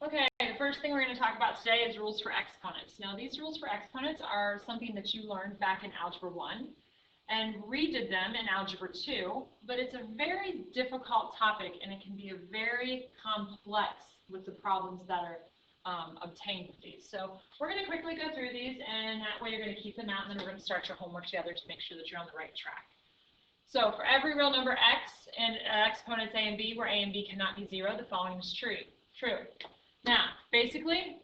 Okay, the first thing we're going to talk about today is rules for exponents. Now, these rules for exponents are something that you learned back in Algebra 1 and redid them in Algebra 2, but it's a very difficult topic and it can be very complex with the problems that are obtained with these. So we're going to quickly go through these, and that way you're going to keep them out, and then we're going to start your homework together to make sure that you're on the right track. So for every real number x and exponents a and b, where a and b cannot be 0, the following is true. Now, basically,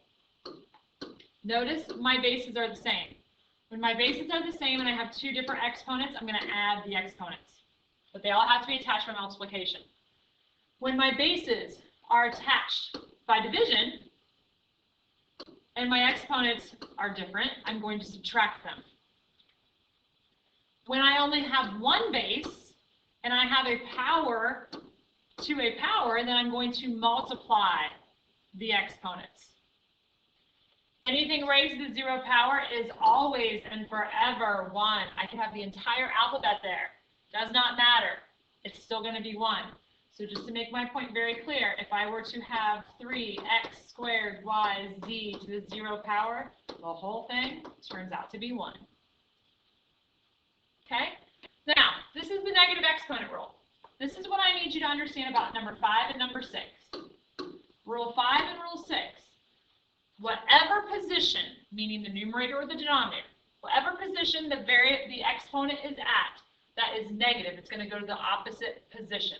notice my bases are the same. When my bases are the same and I have two different exponents, I'm going to add the exponents. But they all have to be attached by multiplication. When my bases are attached by division and my exponents are different, I'm going to subtract them. When I only have one base and I have a power to a power, then I'm going to multiply the exponents. Anything raised to the 0 power is always and forever 1. I could have the entire alphabet there. Does not matter. It's still going to be 1. So just to make my point very clear, if I were to have 3x squared y z to the 0 power, the whole thing turns out to be 1. Okay? Now, this is the negative exponent rule. This is what I need you to understand about number 5 and number 6. Rule 5 and Rule 6. Whatever position, meaning the numerator or the denominator, whatever position the exponent is at that is negative, it's going to go to the opposite position.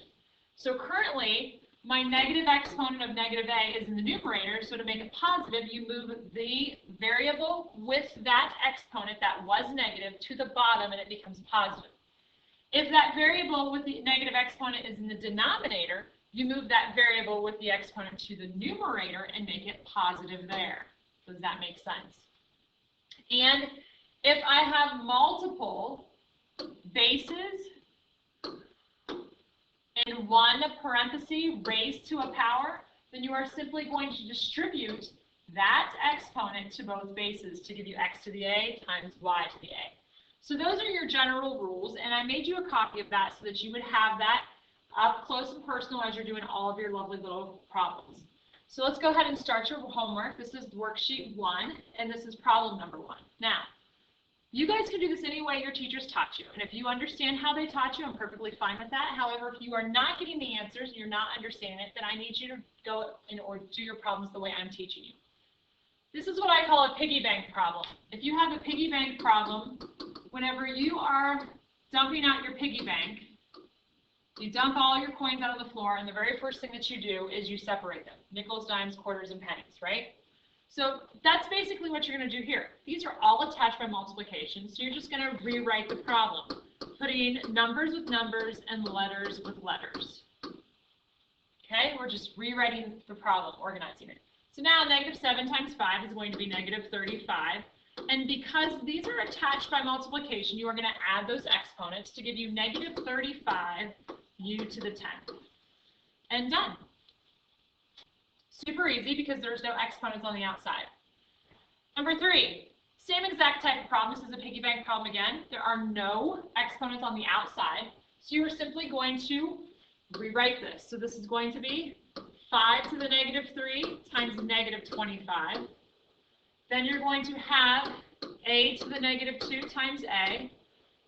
So currently, my negative exponent of negative a is in the numerator, so to make it positive, you move the variable with that exponent that was negative to the bottom and it becomes positive. If that variable with the negative exponent is in the denominator, you move that variable with the exponent to the numerator and make it positive there. Does that make sense? And if I have multiple bases in one parenthesis raised to a power, then you are simply going to distribute that exponent to both bases to give you x to the a times y to the a. So those are your general rules, and I made you a copy of that so that you would have that up close and personal as you're doing all of your lovely little problems. So let's go ahead and start your homework. This is worksheet 1, and this is problem number 1. Now, you guys can do this any way your teachers taught you, and if you understand how they taught you, I'm perfectly fine with that. However, if you are not getting the answers and you're not understanding it, then I need you to go or do your problems the way I'm teaching you. This is what I call a piggy bank problem. If you have a piggy bank problem, whenever you are dumping out your piggy bank, you dump all your coins out on the floor, and the very first thing that you do is you separate them. Nickels, dimes, quarters, and pennies, right? So that's basically what you're going to do here. These are all attached by multiplication, so you're just going to rewrite the problem, putting numbers with numbers and letters with letters. Okay, we're just rewriting the problem, organizing it. So now negative 7 times 5 is going to be negative 35. And because these are attached by multiplication, you are going to add those exponents to give you negative 35 u to the 10. And done. Super easy because there's no exponents on the outside. Number 3, same exact type of problem. This is a piggy bank problem again. There are no exponents on the outside. So you're simply going to rewrite this. So this is going to be 5 to the negative 3 times negative 25. Then you're going to have a to the negative 2 times a.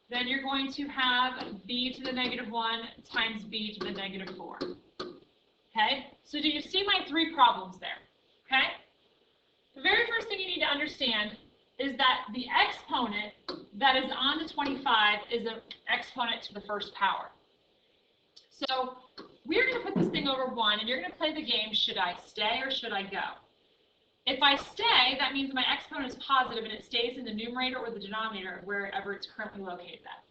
Then you're going to have b to the negative 1 times b to the negative 4. Okay? So do you see my 3 problems there? Okay? The very first thing you need to understand is that the exponent that is on the 25 is an exponent to the first power. So we're going to put this thing over 1, and you're going to play the game, should I stay or should I go? If I stay, that means my exponent is positive and it stays in the numerator or the denominator wherever it's currently located at.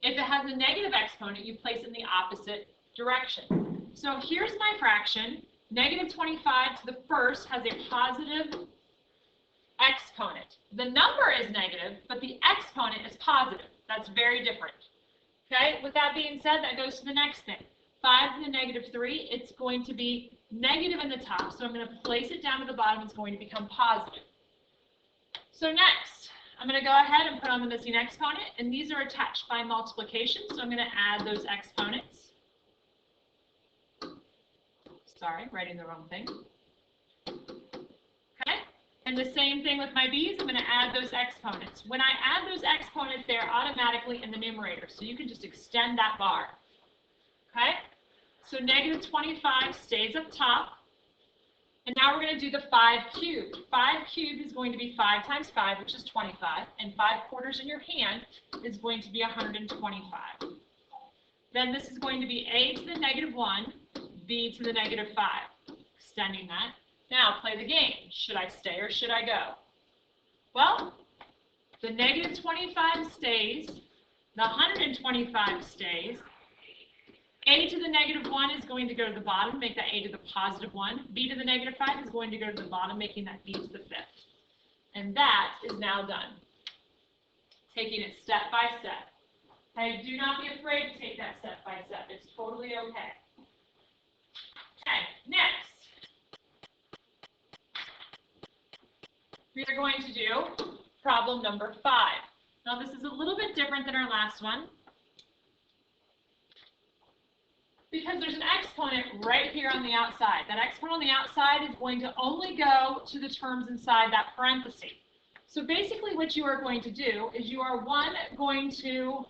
If it has a negative exponent, you place it in the opposite direction. So here's my fraction. Negative 25 to the first has a positive exponent. The number is negative, but the exponent is positive. That's very different. Okay, with that being said, that goes to the next thing. 5 to the negative 3, it's going to be negative in the top, so I'm going to place it down to the bottom. It's going to become positive. So next, I'm going to go ahead and put on the missing exponent, and these are attached by multiplication, so I'm going to add those exponents. Sorry, writing the wrong thing. And the same thing with my b's, I'm going to add those exponents. When I add those exponents, they're automatically in the numerator, so you can just extend that bar. Okay? So negative 25 stays up top. And now we're going to do the 5 cubed. 5 cubed is going to be 5 times 5, which is 25, and 5 quarters in your hand is going to be 125. Then this is going to be a to the negative 1, b to the negative 5. Extending that. Now, play the game. Should I stay or should I go? Well, the negative 25 stays, the 125 stays. A to the negative 1 is going to go to the bottom, make that a to the positive 1. B to the negative 5 is going to go to the bottom, making that b to the 5th. And that is now done. Taking it step by step. Okay, do not be afraid to take that step by step. It's totally okay. Okay, next. We are going to do problem number 5. Now this is a little bit different than our last one, because there's an exponent right here on the outside. That exponent on the outside is going to only go to the terms inside that parenthesis. So basically what you are going to do is you are, going to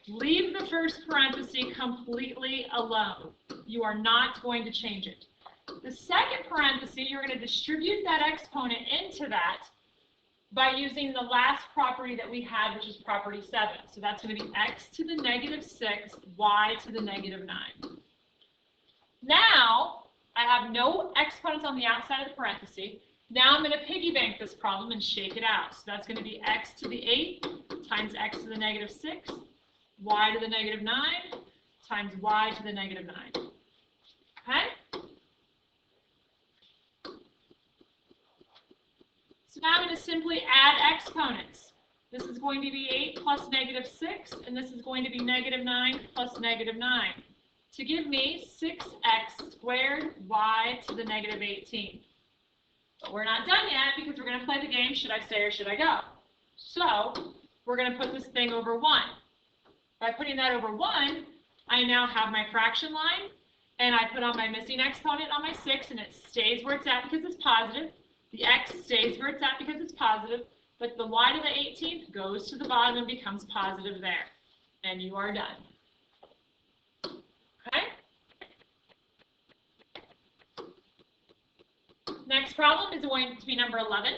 leave the first parenthesis completely alone. You are not going to change it. The second parenthesis, you're going to distribute that exponent into that by using the last property that we had, which is property 7. So that's going to be x to the negative 6, y to the negative 9. Now, I have no exponents on the outside of the parenthesis. Now I'm going to piggy bank this problem and shake it out. So that's going to be x to the 8 times x to the negative 6, y to the negative 9 times y to the negative 9. Okay? So now I'm going to simply add exponents. This is going to be 8 plus negative 6, and this is going to be negative 9 plus negative 9, to give me 6x squared y to the negative 18. But we're not done yet, because we're going to play the game, should I stay or should I go? So we're going to put this thing over 1. By putting that over 1, I now have my fraction line, and I put on my missing exponent on my 6, and it stays where it's at because it's positive. The x stays where it's at because it's positive, but the y to the 18th goes to the bottom and becomes positive there. And you are done. Okay? Next problem is going to be number 11.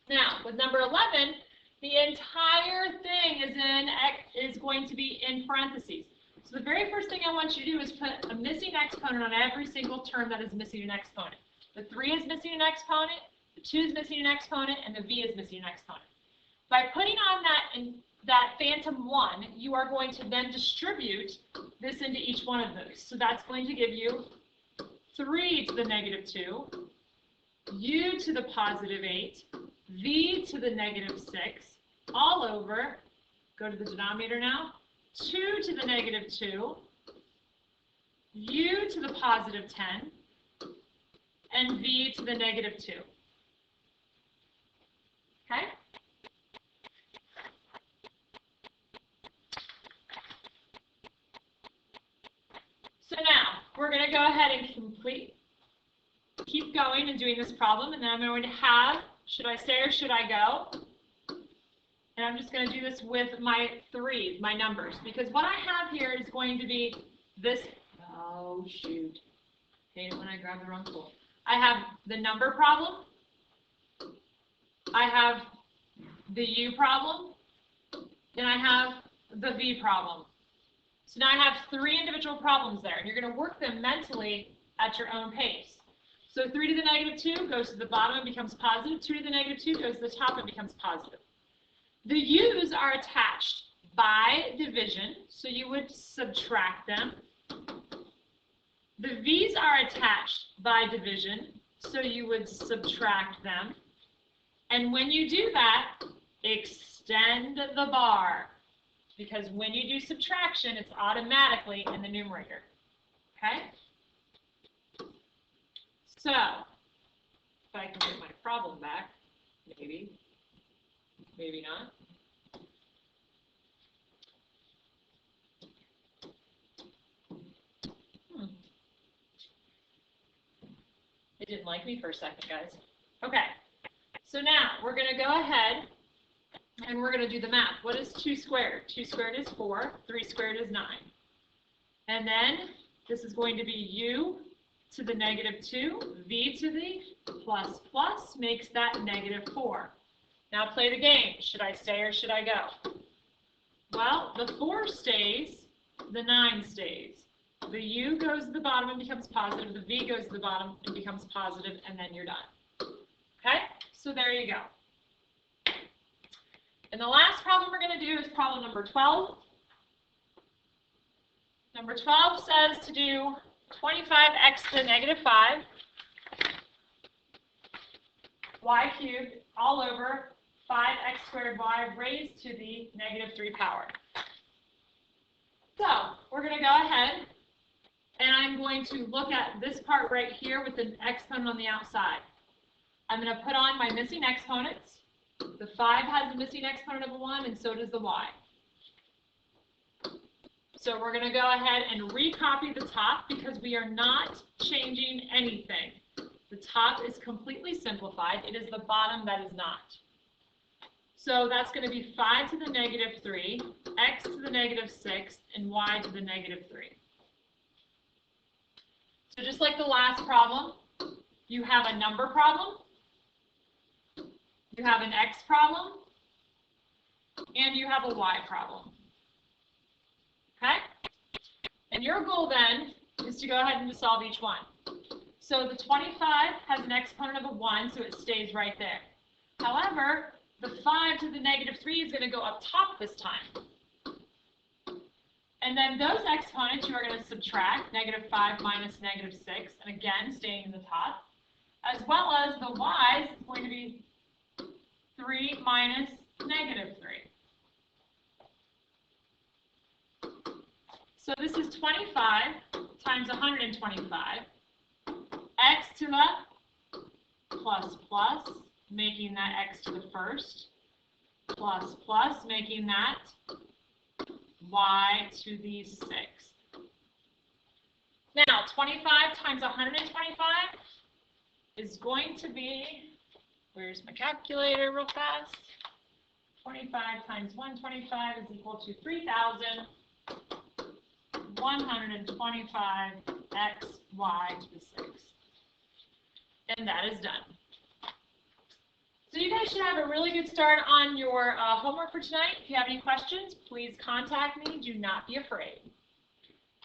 Now, with number 11, the entire thing is going to be in parentheses. So the very first thing I want you to do is put a missing exponent on every single term that is missing an exponent. The 3 is missing an exponent, the 2 is missing an exponent, and the v is missing an exponent. By putting on that phantom 1, you are going to then distribute this into each one of those. So that's going to give you 3 to the negative 2, u to the positive 8, v to the negative 6, all over, go to the denominator now, 2 to the negative 2, u to the positive 10, and v to the negative 2. Okay? So now, we're going to go ahead and keep going and doing this problem, and then I'm going to have, should I stay or should I go? And I'm just going to do this with my 3s, my numbers, because what I have here is going to be this, oh shoot, hate it when I grab the wrong tool. I have the number problem, I have the u problem, and I have the v problem. So now I have 3 individual problems there, and you're going to work them mentally at your own pace. So 3 to the negative 2 goes to the bottom and becomes positive. 2 to the negative 2 goes to the top and becomes positive. The u's are attached by division, so you would subtract them. The v's are attached by division, so you would subtract them. And when you do that, extend the bar, because when you do subtraction, it's automatically in the numerator. Okay? So, if I can get my problem back, maybe not. It didn't like me for a second, guys. Okay, so now we're going to go ahead and we're going to do the math. What is 2 squared? 2 squared is 4, 3 squared is 9. And then this is going to be u to the negative 2, v to the plus plus makes that negative 4. Now play the game. Should I stay or should I go? Well, the 4 stays, the 9 stays. The u goes to the bottom and becomes positive, the v goes to the bottom and becomes positive, and then you're done. Okay? So there you go. And the last problem we're going to do is problem number 12. Number 12 says to do 25x to the negative 5, y cubed all over 5x squared y raised to the negative 3 power. So we're going to go ahead and I'm going to look at this part right here with an exponent on the outside. I'm going to put on my missing exponents. The 5 has a missing exponent of a 1, and so does the y. So we're going to go ahead and recopy the top because we are not changing anything. The top is completely simplified. It is the bottom that is not. So that's going to be 5 to the negative 3, x to the negative 6, and y to the negative 3. So just like the last problem, you have a number problem, you have an x problem, and you have a y problem. Okay? And your goal then is to go ahead and to solve each one. So the 25 has an exponent of a 1, so it stays right there. However, the 5 to the negative 3 is going to go up top this time. And then those exponents you are going to subtract, negative 5 minus negative 6, and again, staying in the top, as well as the y is going to be 3 minus negative 3. So this is 25 times 125, x to the plus plus, making that x to the first, plus plus, making that y to the sixth. Now, 25 times 125 is going to be, where's my calculator real fast? 25 times 125 is equal to 3,125 x, y to the sixth. And that is done. So you guys should have a really good start on your homework for tonight. If you have any questions, please contact me. Do not be afraid.